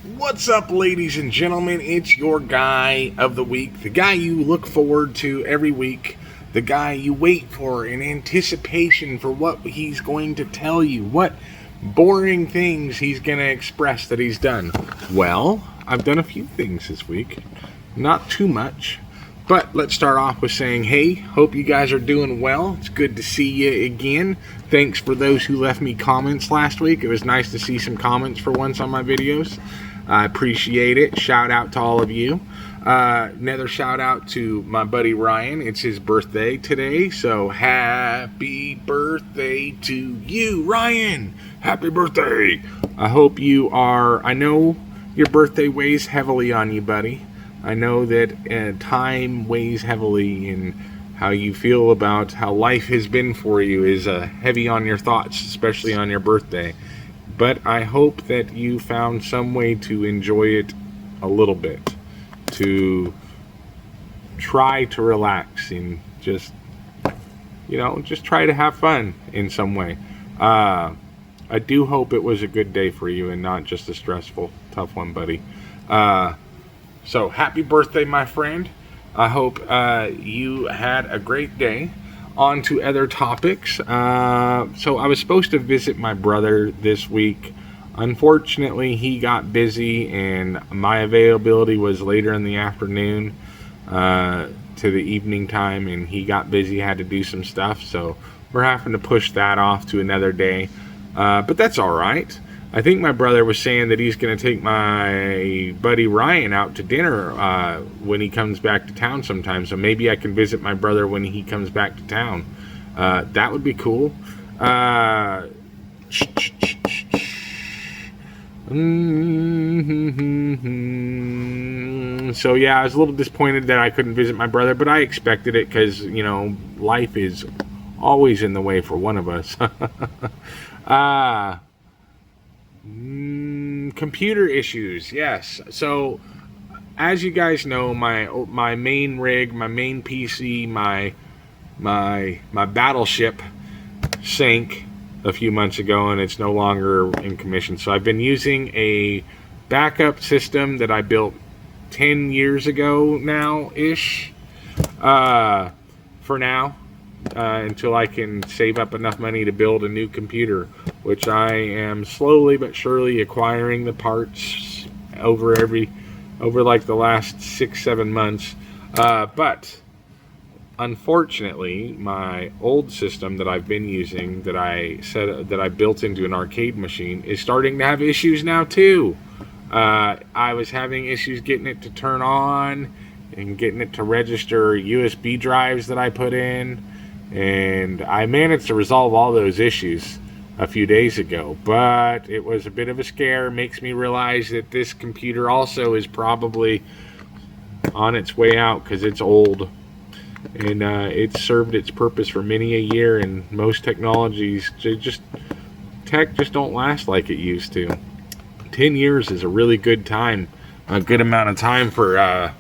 What's up, ladies and gentlemen? It's your guy of the week, the guy you look forward to every week, the guy you wait for in anticipation for what he's going to tell you, what boring things he's going to express that he's done. Well, I've done a few things this week, not too much, but let's start off with saying, hey, hope you guys are doing well. It's good to see you again. Thanks for those who left me comments last week. It was nice to see some comments for once on my videos. I appreciate it. Shout out to all of you. Another shout out to my buddy Ryan. It's his birthday today, so happy birthday to you, Ryan. Happy birthday. I hope you are, I know your birthday weighs heavily on you, buddy. I know that time weighs heavily, and how you feel about how life has been for you is heavy on your thoughts, especially on your birthday. But I hope that you found some way to enjoy it a little bit, to try to relax and just try to have fun in some way. I do hope it was a good day for you and not just a stressful, tough one, buddy. So happy birthday, my friend. I hope you had a great day. On to other topics. So I was supposed to visit my brother this week. Unfortunately, he got busy and my availability was later in the afternoon to the evening time, and he got busy, had to do some stuff. So we're having to push that off to another day. But that's all right. I think my brother was saying that he's going to take my buddy Ryan out to dinner when he comes back to town sometime. So maybe I can visit my brother when he comes back to town. That would be cool. So yeah, I was a little disappointed that I couldn't visit my brother, but I expected it because, life is always in the way for one of us. Computer issues, yes. So, as you guys know, my main rig, my main PC, my battleship sank a few months ago, and it's no longer in commission. So I've been using a backup system that I built 10 years ago now-ish, for now. Until I can save up enough money to build a new computer, which I am slowly but surely acquiring the parts over like the last 6-7 months. But unfortunately, my old system that I've been using, that I built into an arcade machine, is starting to have issues now too. I was having issues getting it to turn on and getting it to register USB drives that I put in. And I managed to resolve all those issues a few days ago, but it was a bit of a scare. Makes me realize that this computer also is probably on its way out because it's old, and it's served its purpose for many a year, and most technologies tech just don't last like it used to. 10 years is a really good time, a good amount of time for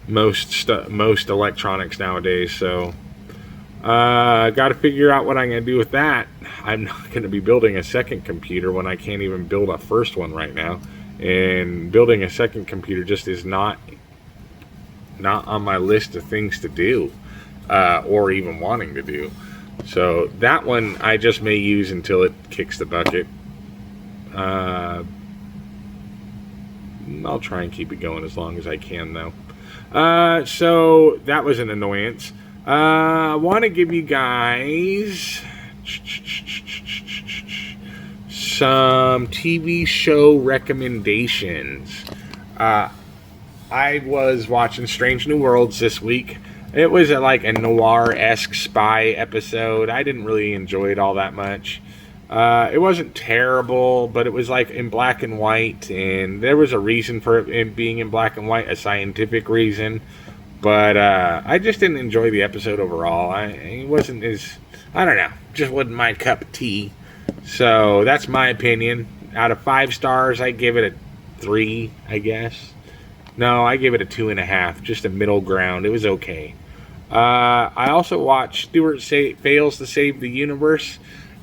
most electronics nowadays. So got to figure out what I'm going to do with that. I'm not going to be building a second computer when I can't even build a first one right now. And building a second computer just is not on my list of things to do, or even wanting to do. So that one I just may use until it kicks the bucket. I'll try and keep it going as long as I can, though. So that was an annoyance. I want to give you guys some TV show recommendations. I was watching Strange New Worlds this week. It was like a noir-esque spy episode. I didn't really enjoy it all that much. It wasn't terrible, but it was like in black and white, and there was a reason for it being in black and white, a scientific reason. But I just didn't enjoy the episode overall. It wasn't as, I don't know, just wasn't my cup of tea. So that's my opinion. Out of 5 stars, I give it a 3, I guess. No, I give it a 2.5, just a middle ground. It was okay. I also watched Stuart Fails to Save the Universe.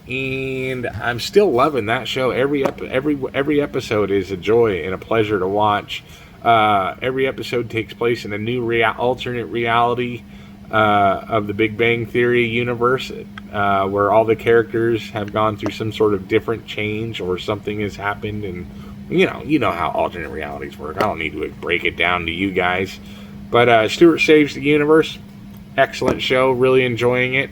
and I'm still loving that show. Every episode is a joy and a pleasure to watch. Every episode takes place in a new alternate reality of the Big Bang Theory universe, where all the characters have gone through some sort of different change or something has happened, and you know how alternate realities work. I don't need to break it down to you guys, but Stuart Saves the Universe, excellent show, really enjoying it.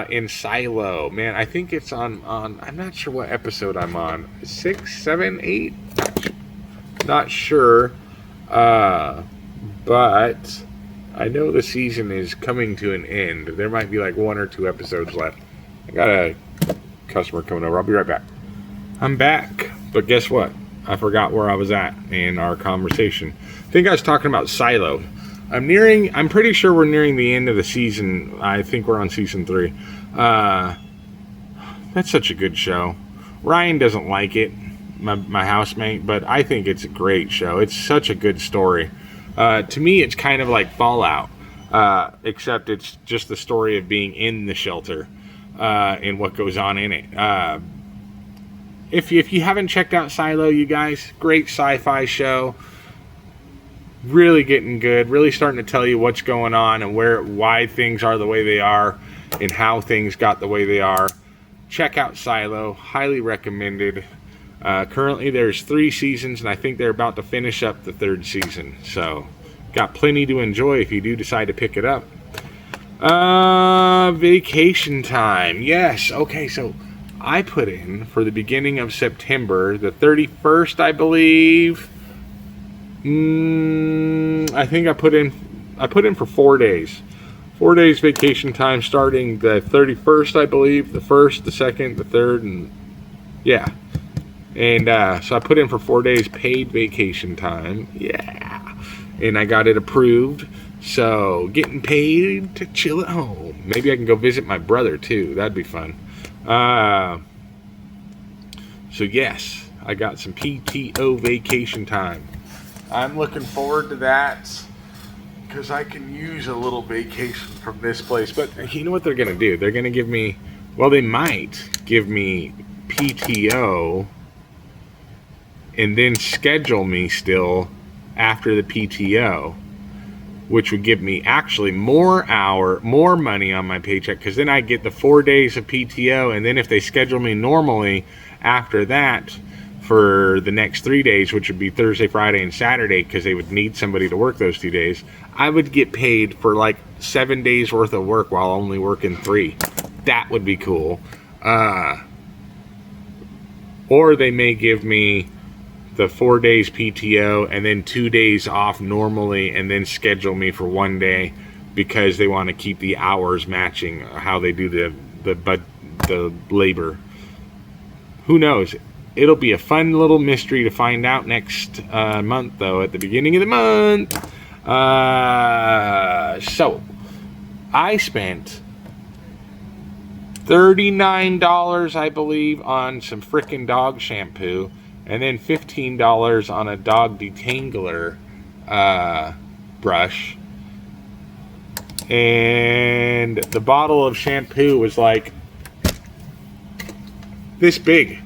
In Silo, man, I think it's on I'm not sure what episode I'm on, 6, 7, 8, not sure, but I know the season is coming to an end. There might be like 1 or 2 episodes left. I got a customer coming over. I'll be right back. I'm back, but guess what? I forgot where I was at in our conversation. I think I was talking about Silo. I'm pretty sure we're nearing the end of the season. I think we're on season 3. That's such a good show. Ryan doesn't like it, my housemate, but I think it's a great show. It's such a good story. To me, it's kind of like Fallout, except it's just the story of being in the shelter and what goes on in it. If you haven't checked out Silo, you guys, great sci-fi show. Really getting good, really starting to tell you what's going on and why things are the way they are and how things got the way they are. Check out Silo, highly recommended. Currently there's 3 seasons, and I think they're about to finish up the 3rd season, so got plenty to enjoy if you do decide to pick it up. Vacation time, yes. Okay, so I put in for the beginning of September, the 31st, I believe. I think I put in for 4 days. 4 days vacation time starting the 31st, I believe. The 1st, the 2nd, the 3rd, and yeah. And so I put in for 4 days paid vacation time. Yeah. And I got it approved. So getting paid to chill at home. Maybe I can go visit my brother too. That'd be fun. So yes, I got some PTO vacation time. I'm looking forward to that because I can use a little vacation from this place. But you know what they're going to do? They're going to give me, well, they might give me PTO and then schedule me still after the PTO, which would give me actually more money on my paycheck, because then I get the 4 days of PTO, and then if they schedule me normally after that, for the next 3 days, which would be Thursday, Friday, and Saturday, because they would need somebody to work those 2 days, I would get paid for like 7 days worth of work while only working 3. That would be cool. Or they may give me the 4 days PTO and then 2 days off normally, and then schedule me for 1 day because they want to keep the hours matching how they do the labor. Who knows? It'll be a fun little mystery to find out next month, though, at the beginning of the month. So, I spent $39, I believe, on some frickin' dog shampoo, and then $15 on a dog detangler brush. And the bottle of shampoo was like this big.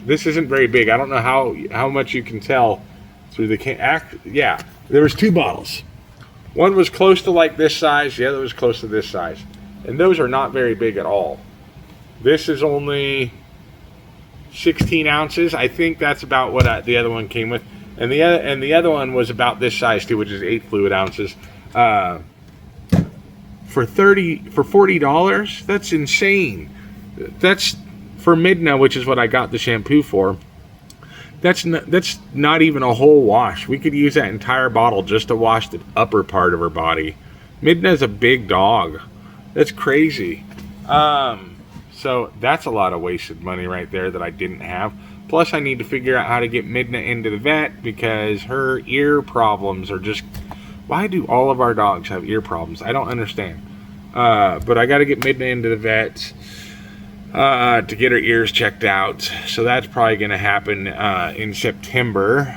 This isn't very big. I don't know how much you can tell through the can. Yeah, there was 2 bottles. One was close to like this size. The other was close to this size. And those are not very big at all. This is only 16 ounces. I think that's about what the other one came with. And the other one was about this size too, which is 8 fluid ounces. For $40, that's insane. That's for Midna, which is what I got the shampoo for. That's not even a whole wash. We could use that entire bottle just to wash the upper part of her body. Midna's a big dog. That's crazy. So that's a lot of wasted money right there that I didn't have. Plus, I need to figure out how to get Midna into the vet because her ear problems are just... Why do all of our dogs have ear problems? I don't understand. But I got to get Midna into the vet to get her ears checked out. So that's probably going to happen in September,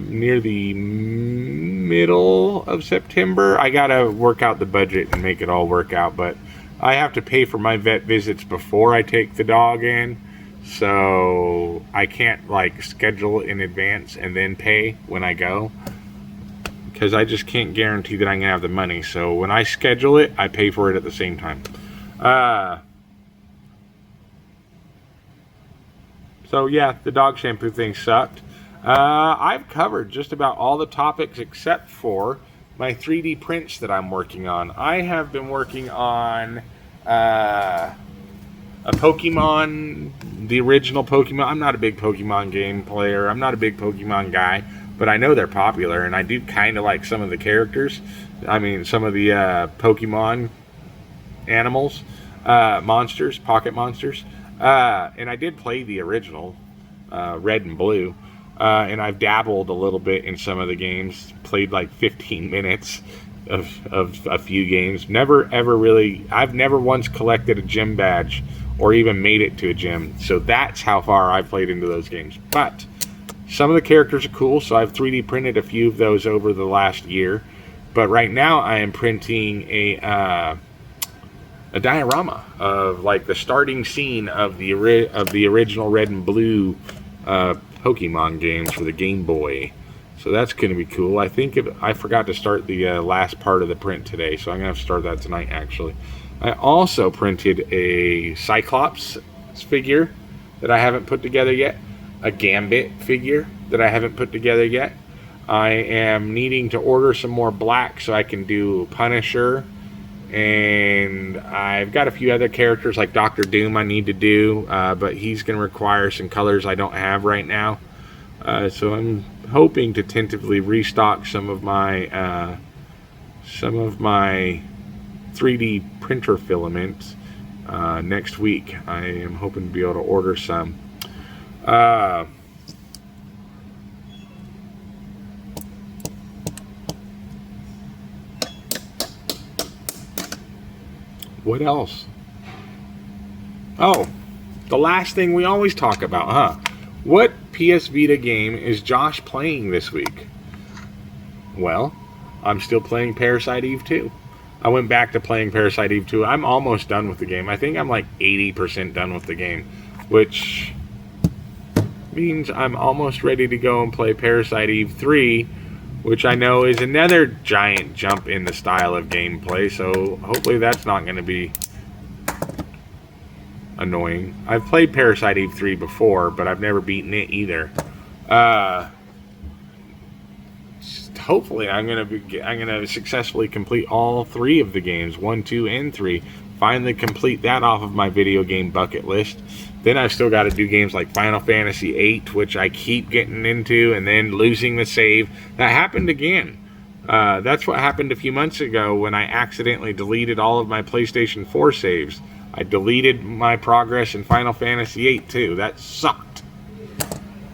near the middle of September. I got to work out the budget and make it all work out, but I have to pay for my vet visits before I take the dog in, so I can't like schedule in advance and then pay when I go, because I just can't guarantee that I'm gonna have the money. So when I schedule it, I pay for it at the same time. So yeah, the dog shampoo thing sucked. I've covered just about all the topics except for my 3D prints that I'm working on. I have been working on a Pokemon, the original Pokemon. I'm not a big Pokemon game player. I'm not a big Pokemon guy, but I know they're popular, and I do kind of like some of the characters. I mean, some of the Pokemon animals, monsters, pocket monsters. And I did play the original, Red and Blue. And I've dabbled a little bit in some of the games, played like 15 minutes of a few games. I've never once collected a gym badge or even made it to a gym. So that's how far I've played into those games. But some of the characters are cool, so I've 3D printed a few of those over the last year. But right now I am printing a diorama of like the starting scene of the original Red and Blue Pokemon games for the Game Boy. So that's going to be cool. I think I forgot to start the last part of the print today, so I'm going to have to start that tonight, actually. I also printed a Cyclops figure that I haven't put together yet, a Gambit figure that I haven't put together yet. I am needing to order some more black so I can do Punisher, and I've got a few other characters like Doctor Doom I need to do, but he's going to require some colors I don't have right now. So I'm hoping to tentatively restock some of my 3D printer filaments next week. I am hoping to be able to order some. What else? Oh, the last thing we always talk about, huh? What PS Vita game is Josh playing this week? Well, I'm still playing Parasite Eve 2. I went back to playing Parasite Eve 2. I'm almost done with the game. I think I'm like 80% done with the game, which means I'm almost ready to go and play Parasite Eve 3, which I know is another giant jump in the style of gameplay, so hopefully that's not going to be annoying. I've played Parasite Eve 3 before, but I've never beaten it either. Hopefully I'm gonna successfully complete all 3 of the games, 1, 2, and 3. Finally complete that off of my video game bucket list. Then I've still got to do games like Final Fantasy VIII, which I keep getting into and then losing the save. That happened again. That's what happened a few months ago when I accidentally deleted all of my PlayStation 4 saves. I deleted my progress in Final Fantasy VIII too. That sucked.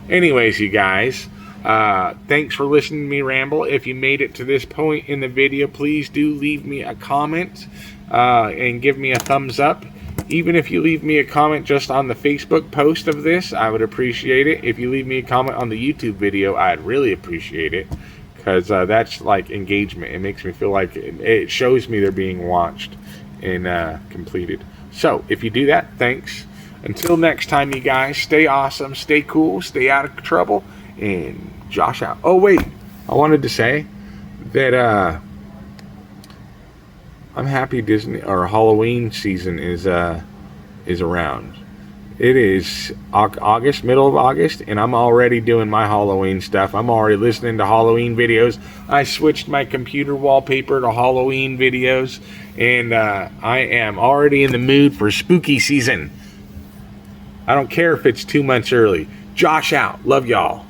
Anyways, you guys, thanks for listening to me ramble. If you made it to this point in the video, please do leave me a comment and give me a thumbs up. Even if you leave me a comment just on the Facebook post of this, I would appreciate it. If you leave me a comment on the YouTube video, I'd really appreciate it, because that's like engagement. It makes me feel like it shows me they're being watched and completed. So if you do that, thanks. Until next time, you guys, stay awesome, stay cool, stay out of trouble, and Josh out. Oh wait, I wanted to say that I'm happy Disney or Halloween season is around. It is August, middle of August, and I'm already doing my Halloween stuff. I'm already listening to Halloween videos. I switched my computer wallpaper to Halloween videos, and I am already in the mood for spooky season. I don't care if it's 2 months early. Josh out. Love y'all.